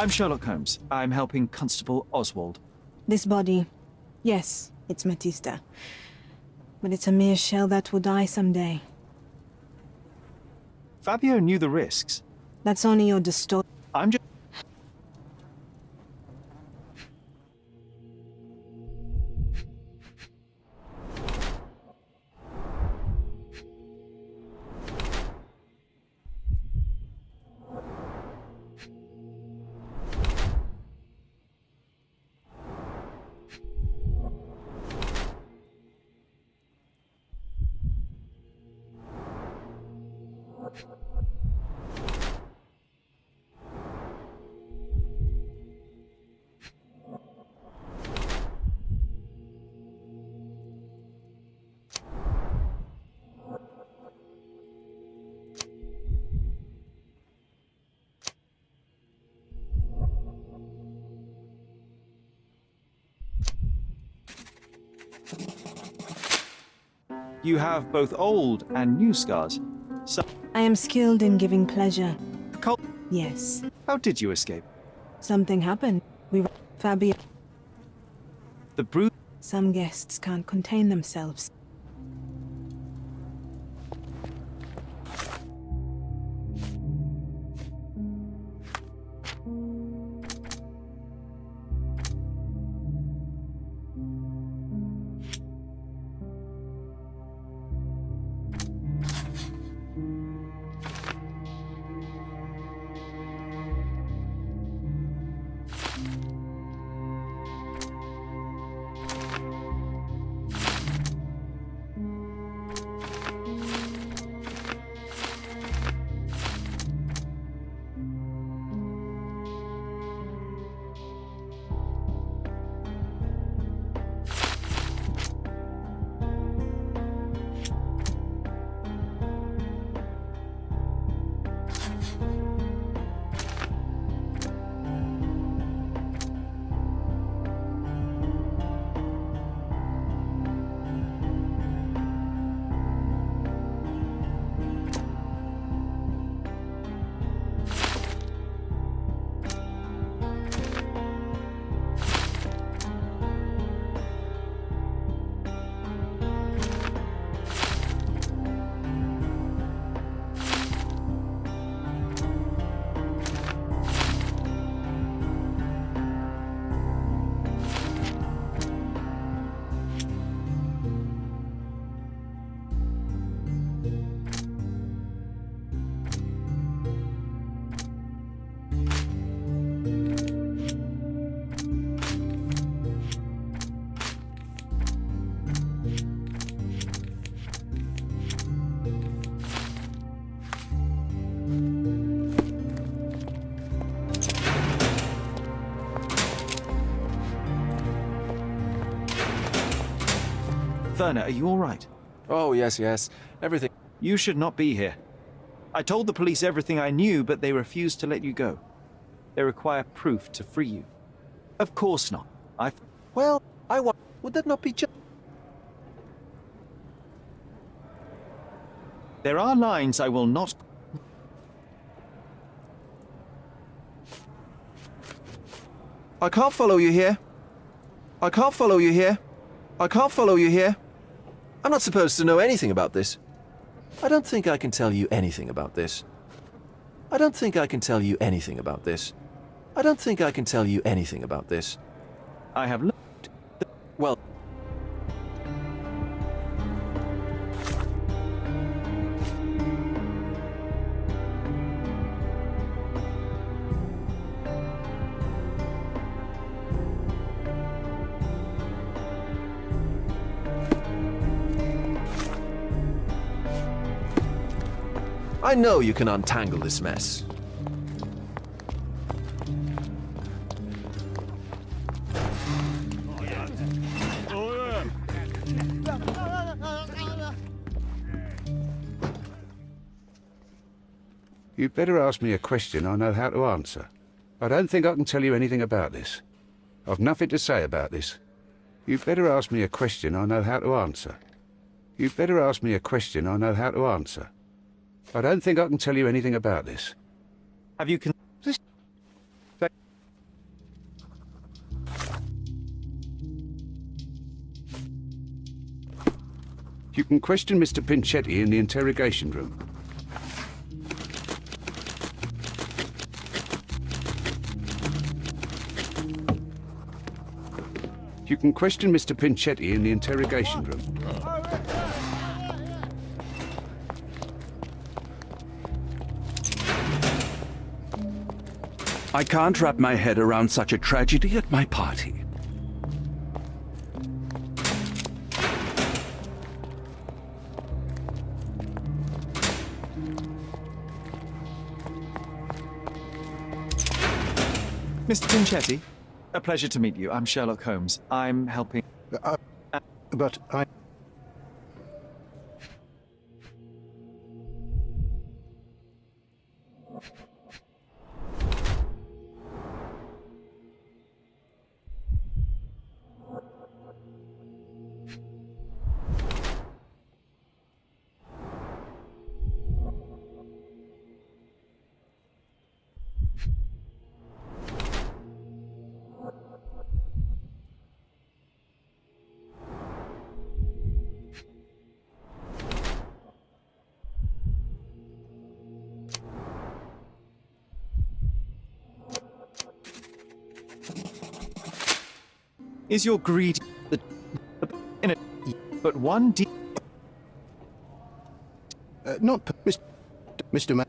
I'm Sherlock Holmes. I'm helping Constable Oswald. This body, yes, it's Matista. But it's a mere shell that will die someday. Fabio knew the risks. That's only your distortion. I'm just... You have both old and new scars. So, I am skilled in giving pleasure. Col- Yes. how did you escape? Something happened. Fabio. The bruise... Some guests can't contain themselves. Werner, are you all right? Oh, yes. Everything. You should not be here. I told the police everything I knew, but they refused to let you go. They require proof to free you. Of course not. Well, would that not be just... There are lines I will not... I can't follow you here. I can't follow you here. I can't follow you here. I'm not supposed to know anything about this. I don't think I can tell you anything about this. I don't think I can tell you anything about this. I don't think I can tell you anything about this. I have looked. Well... I know you can untangle this mess. You'd better ask me a question I know how to answer. I don't think I can tell you anything about this. I've nothing to say about this. You'd better ask me a question I know how to answer. You'd better ask me a question I know how to answer. I don't think I can tell you anything about this. Have you You can question Mr. Pinchetti in the interrogation room. You can question Mr. Pinchetti in the interrogation room. I can't wrap my head around such a tragedy at my party. Mr. Pinchetti, a pleasure to meet you. I'm Sherlock Holmes. I'm helping... But I... Is your greed... in it, but one not... Mr. Man...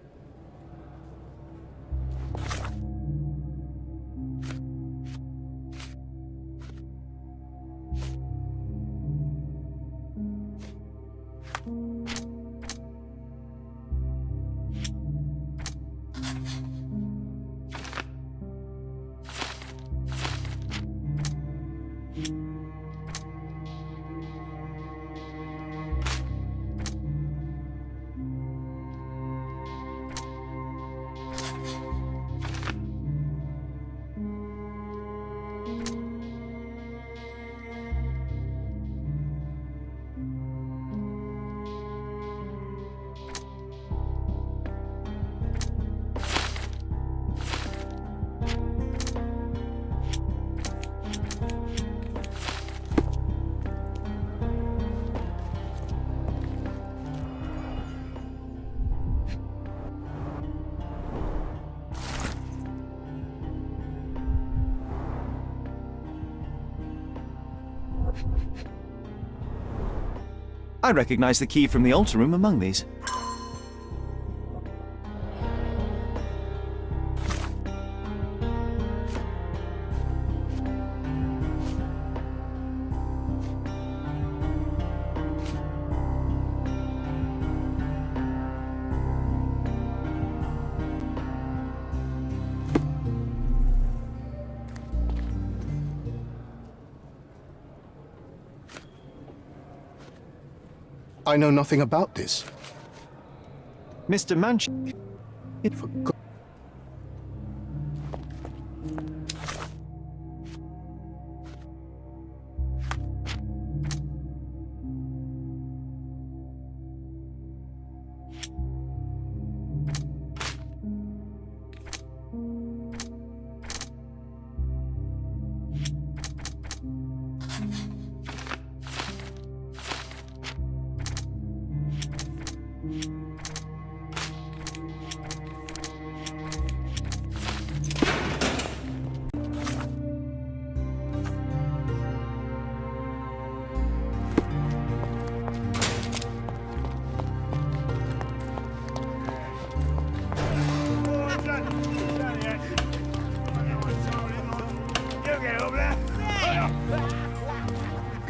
I recognize the key from the altar room among these. I know nothing about this. Mr. Manch... It for God.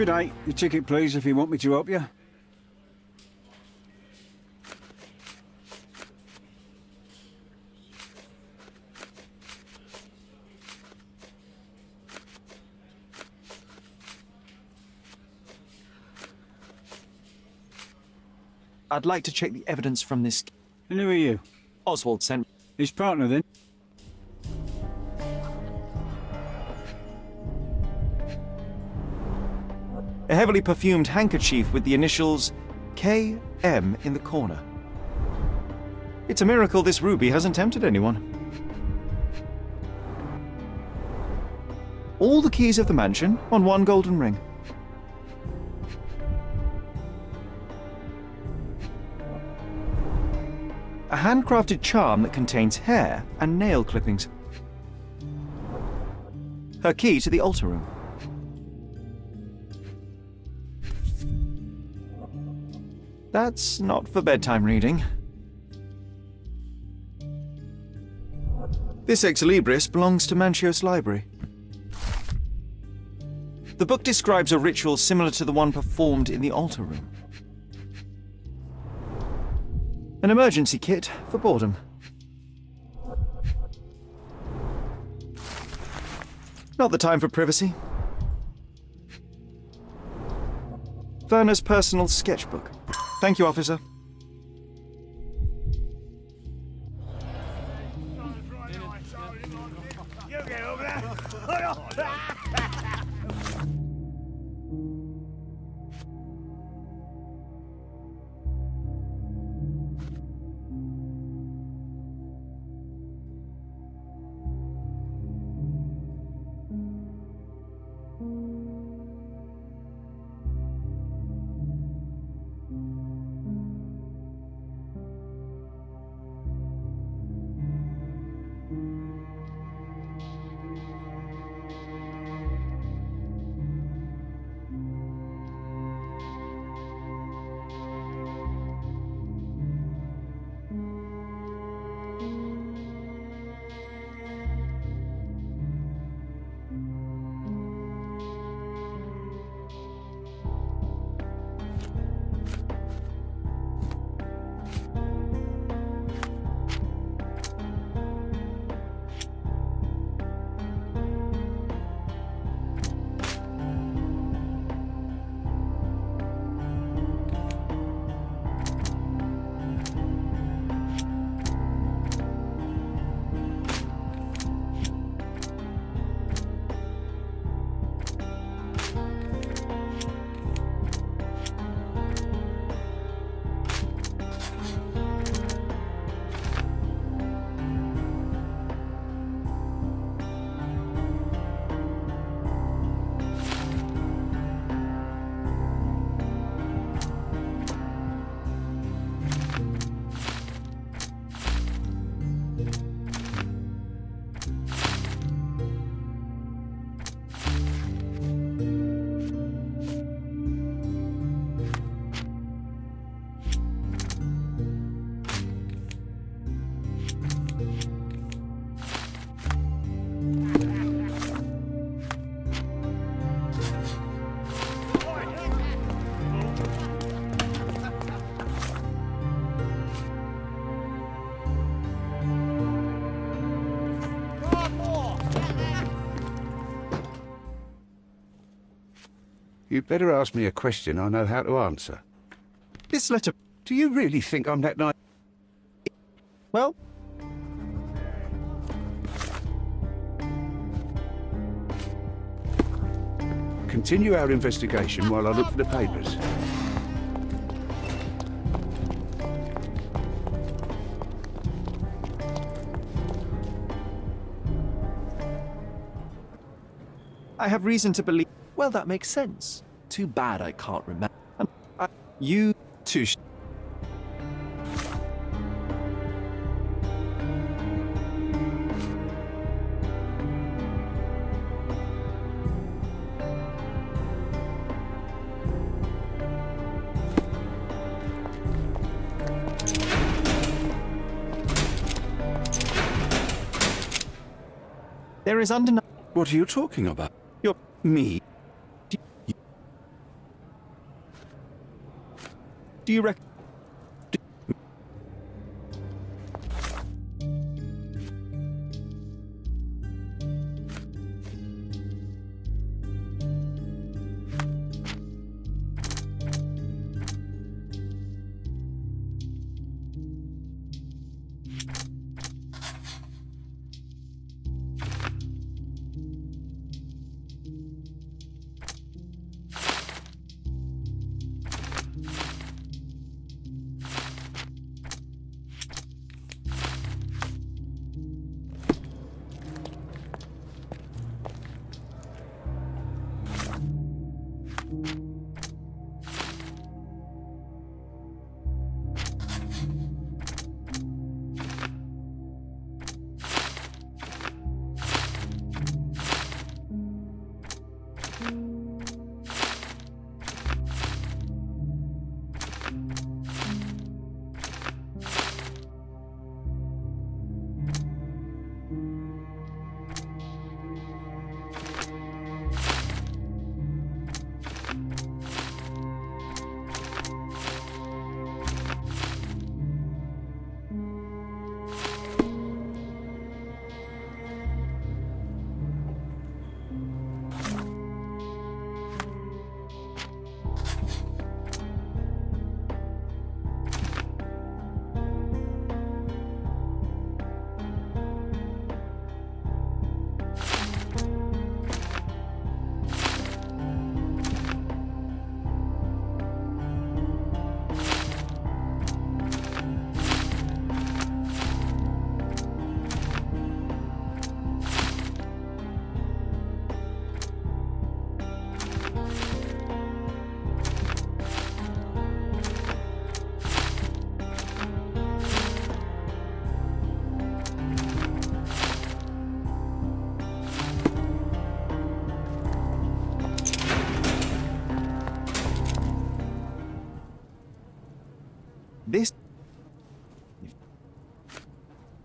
Good day. Your ticket, please, if you want me to help you. I'd like to check the evidence from this... And who are you? Oswald sent... His partner, then? A heavily perfumed handkerchief with the initials K.M. in the corner. It's a miracle this ruby hasn't tempted anyone. All the keys of the mansion on one golden ring. A handcrafted charm that contains hair and nail clippings. Her key to the altar room. That's not for bedtime reading. This Ex Libris belongs to Manchios Library. The book describes a ritual similar to the one performed in the altar room. An emergency kit for boredom. Not the time for privacy. Werner's personal sketchbook. Thank you, officer. You'd better ask me a question I know how to answer. This letter... Do you really think I'm that nice? Well... Continue our investigation while I look for the papers. I have reason to believe... Well, that makes sense. Too bad I can't remember. You too. There is undeniable... What are you talking about? You're... Me? Do you reckon...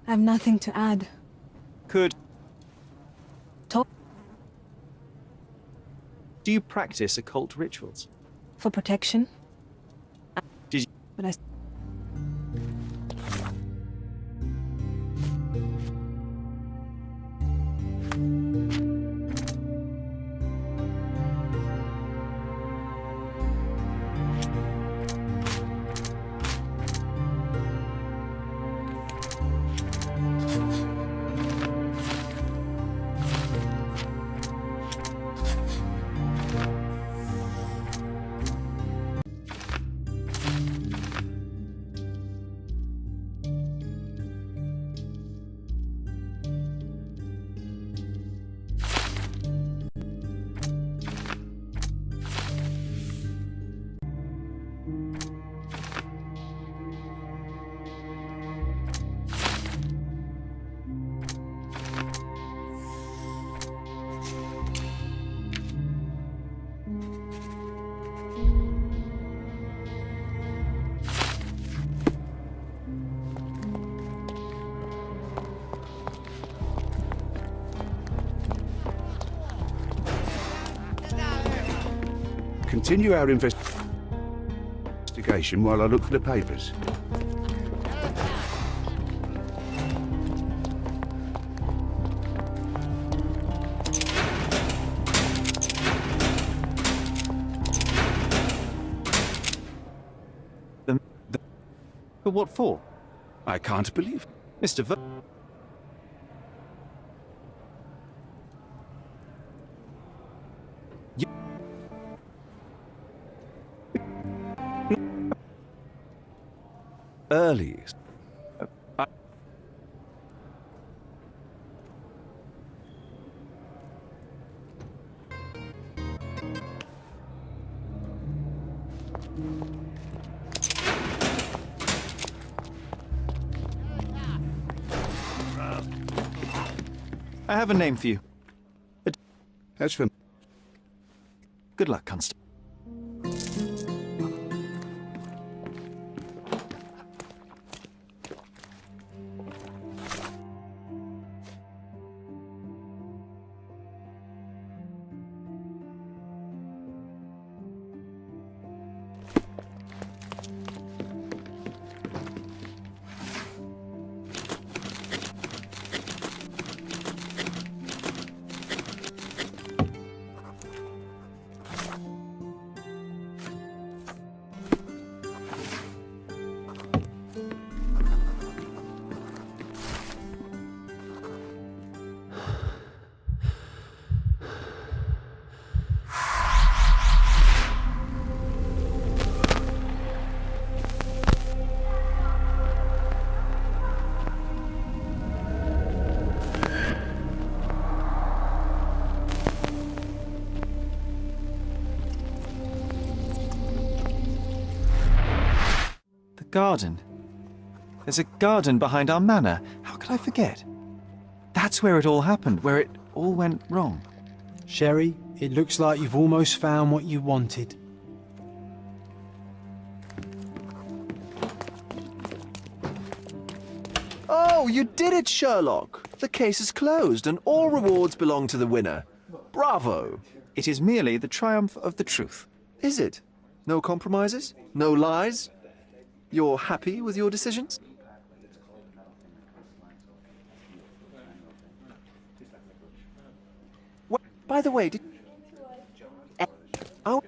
I've nothing to add. Could... Talk Do you practice occult rituals? for protection. Did you... But I... Continue our investigation while I look for the papers. But what for? I can't believe... Mr. Ver... Early. I have a name for you. That's for... Good luck, Constable. Garden. There's a garden behind our manor. How could I forget? That's where it all happened, where it all went wrong. Sherry, it looks like you've almost found what you wanted. Oh, you did it, Sherlock! The case is closed and all rewards belong to the winner. Bravo! It is merely the triumph of the truth. Is it? No compromises? No lies? You're happy with your decisions? By the way, did... Oh,